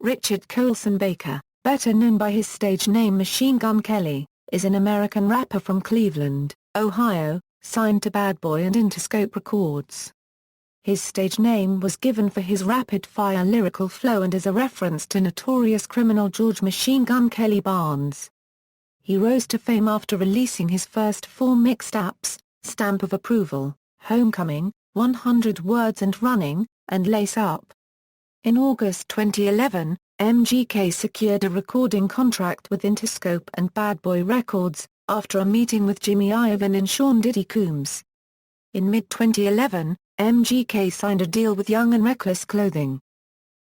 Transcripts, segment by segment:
Richard Colson Baker, better known by his stage name Machine Gun Kelly, is an American rapper from Cleveland, Ohio, signed to Bad Boy and Interscope Records. His stage name was given for his rapid-fire lyrical flow and as a reference to notorious criminal George Machine Gun Kelly Barnes. He rose to fame after releasing his first 4 mixtapes, Stamp of Approval, Homecoming, 100 Words and Running, and Lace Up. In August 2011, MGK secured a recording contract with Interscope and Bad Boy Records, after a meeting with Jimmy Iovine and Sean Diddy Coombs. In mid-2011, MGK signed a deal with Young and Reckless Clothing.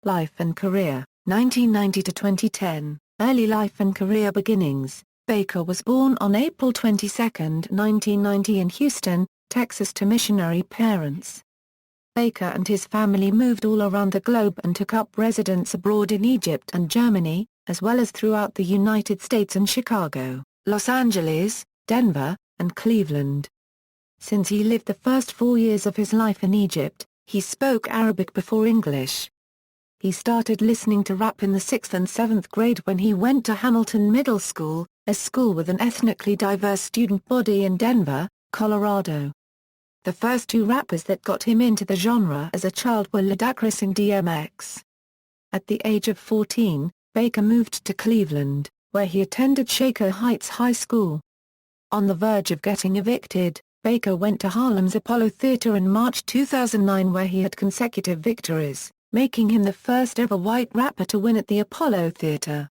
Life and career, 1990 to 2010, early life and career beginnings. Baker was born on April 22, 1990 in Houston, Texas to missionary parents. Baker and his family moved all around the globe and took up residence abroad in Egypt and Germany, as well as throughout the United States and Chicago, Los Angeles, Denver, and Cleveland. Since he lived the first 4 years of his life in Egypt, he spoke Arabic before English. He started listening to rap in the 6th and 7th grade when he went to Hamilton Middle School, a school with an ethnically diverse student body in Denver, Colorado. The first 2 rappers that got him into the genre as a child were Ludacris and DMX. At the age of 14, Baker moved to Cleveland, where he attended Shaker Heights High School. On the verge of getting evicted, Baker went to Harlem's Apollo Theater in March 2009 where he had consecutive victories, making him the first ever white rapper to win at the Apollo Theater.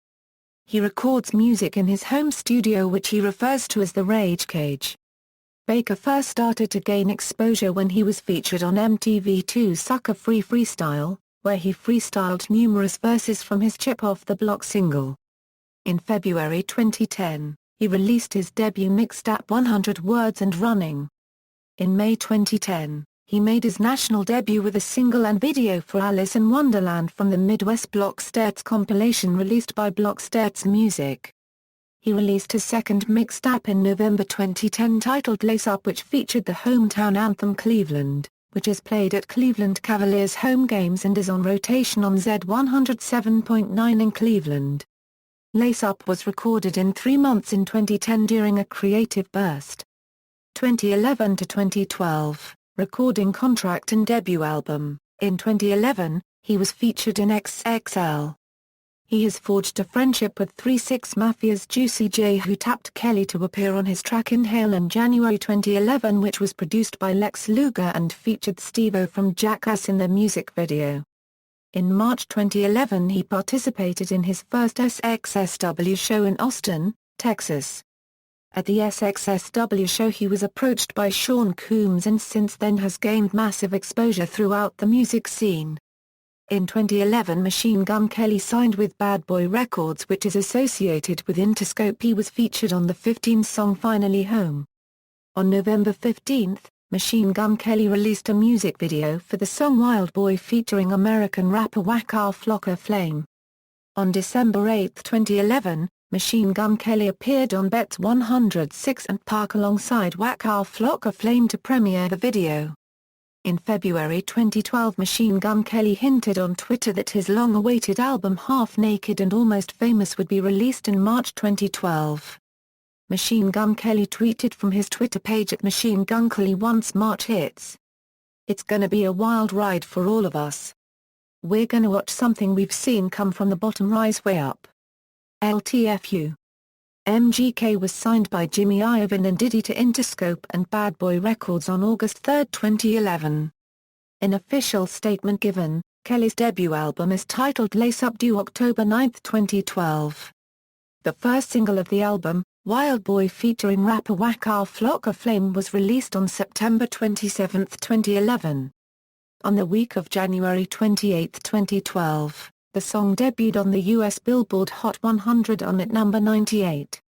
He records music in his home studio which he refers to as the Rage Cage. Baker first started to gain exposure when he was featured on MTV2's Sucker Free Freestyle, where he freestyled numerous verses from his Chip Off the Block single. In February 2010, he released his debut mixtape 100 Words and Running. In May 2010, he made his national debut with a single and video for Alice in Wonderland from the Midwest Block Sterts compilation released by Block Sterts Music. He released his second mixtape in November 2010 titled Lace Up which featured the hometown anthem Cleveland, which is played at Cleveland Cavaliers home games and is on rotation on Z107.9 in Cleveland. Lace Up was recorded in 3 months in 2010 during a creative burst. 2011 to 2012, recording contract and debut album. In 2011, he was featured in XXL. He has forged a friendship with 3 6 Mafia's Juicy J who tapped Kelly to appear on his track Inhale in January 2011 which was produced by Lex Luger and featured Steve-O from Jackass in the music video. In March 2011 he participated in his first SXSW show in Austin, Texas. At the SXSW show he was approached by Sean Combs and since then has gained massive exposure throughout the music scene. In 2011 Machine Gun Kelly signed with Bad Boy Records which is associated with Interscope. He was featured on the 15th song Finally Home. On November 15, Machine Gun Kelly released a music video for the song Wild Boy featuring American rapper Waka Flocka Flame. On December 8, 2011, Machine Gun Kelly appeared on Bet's 106 and Park alongside Waka Flocka Flame to premiere the video. In February 2012 Machine Gun Kelly hinted on Twitter that his long-awaited album Half Naked and Almost Famous would be released in March 2012. Machine Gun Kelly tweeted from his Twitter page at Machine Gun Kelly once March hits. "It's gonna be a wild ride for all of us. We're gonna watch something we've seen come from the bottom rise way up. LTFU." MGK was signed by Jimmy Iovine and Diddy to Interscope and Bad Boy Records on August 3, 2011. In official statement given, Kelly's debut album is titled Lace Up due October 9, 2012. The first single of the album, Wild Boy featuring rapper Waka Flocka Flame was released on September 27, 2011. On the week of January 28, 2012. The song debuted on the US Billboard Hot 100 on at number 98.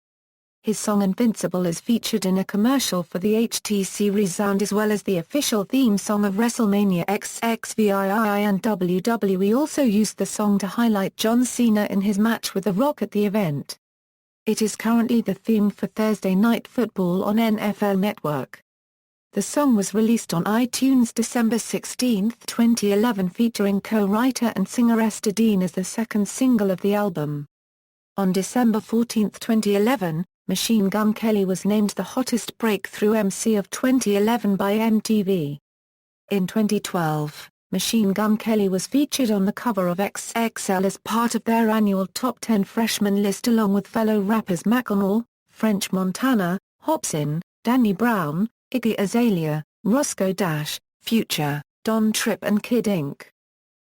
His song Invincible is featured in a commercial for the HTC Resound as well as the official theme song of WrestleMania XXVII and WWE also used the song to highlight John Cena in his match with The Rock at the event. It is currently the theme for Thursday Night Football on NFL Network. The song was released on iTunes December 16, 2011, featuring co-writer and singer Esther Dean as the second single of the album. On December 14, 2011, Machine Gun Kelly was named the hottest breakthrough MC of 2011 by MTV. In 2012, Machine Gun Kelly was featured on the cover of XXL as part of their annual Top 10 Freshman list along with fellow rappers Macklemore, French Montana, Hopsin, Danny Brown, Iggy Azalea, Roscoe Dash, Future, Don Tripp and Kid Ink.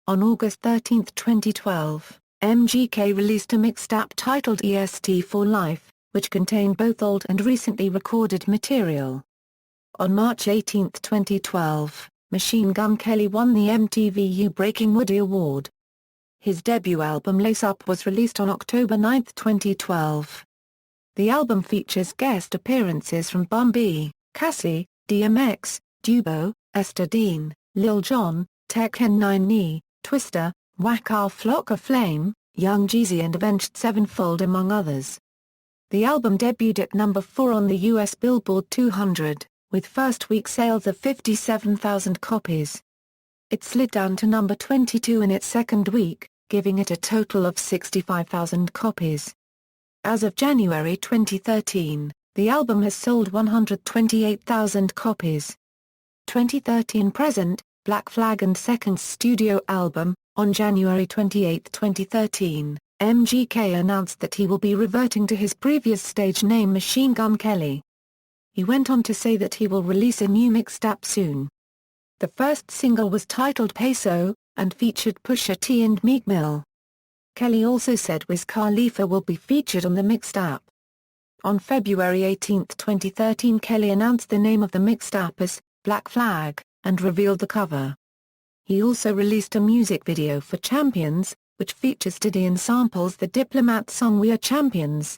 On August 13, 2012, MGK released a mixtape titled EST for Life, which contained both old and recently recorded material. On March 18, 2012, Machine Gun Kelly won the MTV Breaking Woody Award. His debut album Lace Up was released on October 9, 2012. The album features guest appearances from Bun B, Cassie, DMX, Dubo, Esther Dean, Lil Jon, Tekken 9 Twista, Waka Flocka Flame, Young Jeezy and Avenged Sevenfold among others. The album debuted at number 4 on the US Billboard 200, with first-week sales of 57,000 copies. It slid down to number 22 in its second week, giving it a total of 65,000 copies. As of January 2013, the album has sold 128,000 copies. 2013 present, Black Flag and second studio album. On January 28, 2013, MGK announced that he will be reverting to his previous stage name Machine Gun Kelly. He went on to say that he will release a new mixtape soon. The first single was titled Peso, and featured Pusha T and Meek Mill. Kelly also said Wiz Khalifa will be featured on the mixtape. On February 18, 2013, Kelly announced the name of the mixtape as Black Flag, and revealed the cover. He also released a music video for Champions, which features Diddy and samples the Diplomat song We Are Champions.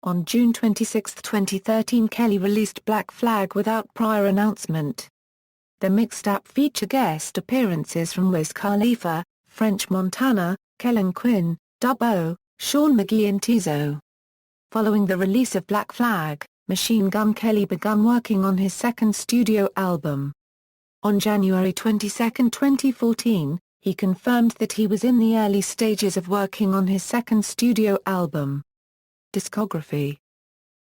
On June 26, 2013, Kelly released Black Flag without prior announcement. The mixtape featured guest appearances from Wiz Khalifa, French Montana, Kellen Quinn, Dubbo, Sean McGee and Tizo. Following the release of Black Flag, Machine Gun Kelly began working on his second studio album. On January 22, 2014, he confirmed that he was in the early stages of working on his second studio album. Discography: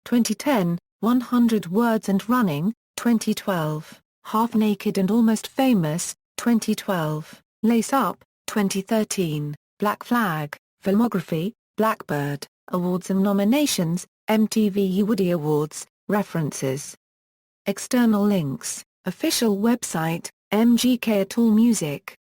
2010, 100 Words and Running, 2012, Half Naked and Almost Famous, 2012, Lace Up, 2013, Black Flag, Filmography, Blackbird, Awards and Nominations, MTV Woody Awards, References. External links: Official website, MGK at All Music.